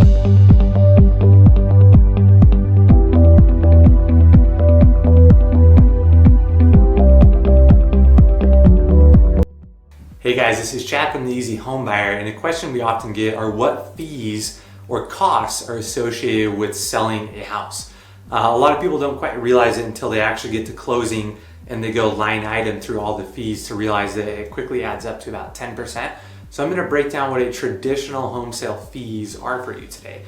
Hey guys, this is Chad from the Easy Homebuyer, and a question we often get are what fees or costs are associated with selling a house. A lot of people don't quite realize it until they actually get to closing and they go line item through all the fees to realize that it quickly adds up to about 10%. So I'm going to break down what a traditional home sale fees are for you today.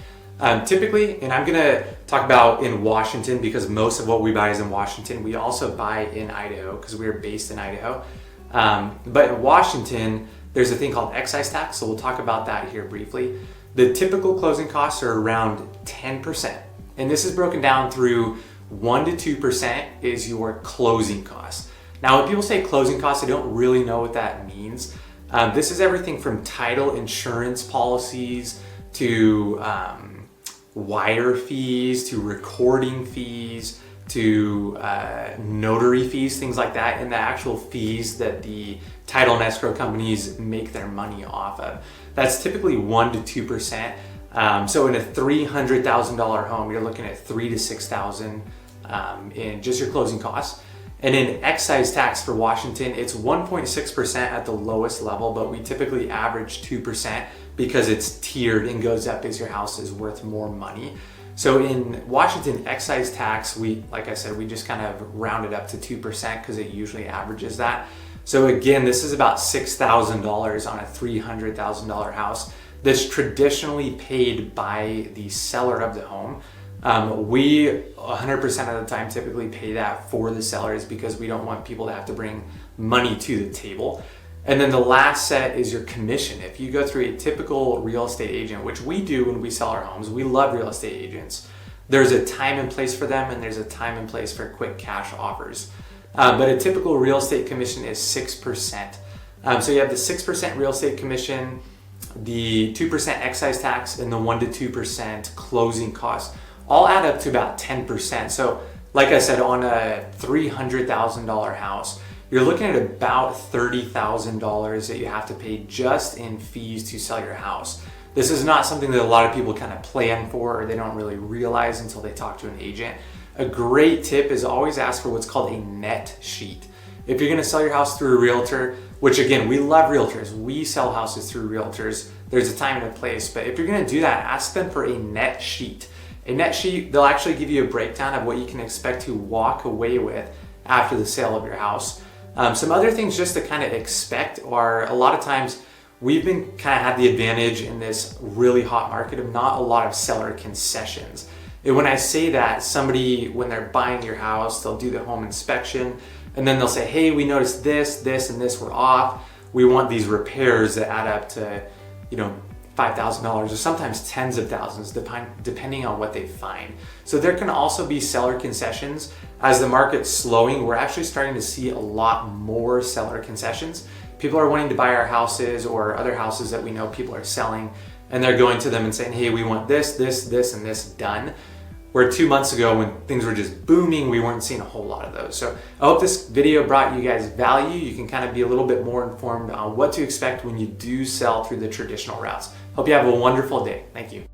Typically, and I'm going to talk about in Washington because most of what we buy is in Washington. We also buy in Idaho because we're based in Idaho. But in Washington, there's a thing called excise tax, so we'll talk about that here briefly. The typical closing costs are around 10%, and this is broken down through 1 to 2% is your closing costs. Now, when people say closing costs, I don't really know what that means. This is everything from title insurance policies to wire fees to recording fees to notary fees, things like that, and the actual fees that the title and escrow companies make their money off of. That's typically 1 to 2%. So in a $300,000 home, you're looking at $3,000 to $6,000 in just your closing costs. And in excise tax for Washington, it's 1.6% at the lowest level, but we typically average 2% because it's tiered and goes up as your house is worth more money. So in Washington, excise tax, like I said, we just kind of round it up to 2% because it usually averages that. So again, this is about $6,000 on a $300,000 house that's traditionally paid by the seller of the home. We 100% of the time typically pay that for the sellers because we don't want people to have to bring money to the table. And then the last set is your commission. If you go through a typical real estate agent, which we do when we sell our homes, we love real estate agents. There's a time and place for them, and there's a time and place for quick cash offers. But a typical real estate commission is 6%. So you have the 6% real estate commission, the 2% excise tax, and the 1 to 2% closing costs. All add up to about 10%. So like I said, on a $300,000 house, you're looking at about $30,000 that you have to pay just in fees to sell your house. This is not something that a lot of people kind of plan for or they don't really realize until they talk to an agent. A great tip is always ask for what's called a net sheet. If you're going to sell your house through a realtor, which again, we love realtors. We sell houses through realtors. There's a time and a place, but if you're going to do that, ask them for a net sheet. A net sheet, they'll actually give you a breakdown of what you can expect to walk away with after the sale of your house. Some other things just to kind of expect are a lot of times we've been kind of had the advantage in this really hot market of not a lot of seller concessions. And when I say that, somebody, when they're buying your house, they'll do the home inspection and then they'll say, hey, we noticed this, and this were off. We want these repairs that add up to, $5,000 or sometimes tens of thousands, depending on what they find. So there can also be seller concessions. As the market's slowing, we're actually starting to see a lot more seller concessions. People are wanting to buy our houses or other houses that we know people are selling, and they're going to them and saying, hey, we want this, and this done. Where 2 months ago when things were just booming, we weren't seeing a whole lot of those. So I hope this video brought you guys value. You can kind of be a little bit more informed on what to expect when you do sell through the traditional routes. Hope you have a wonderful day. Thank you.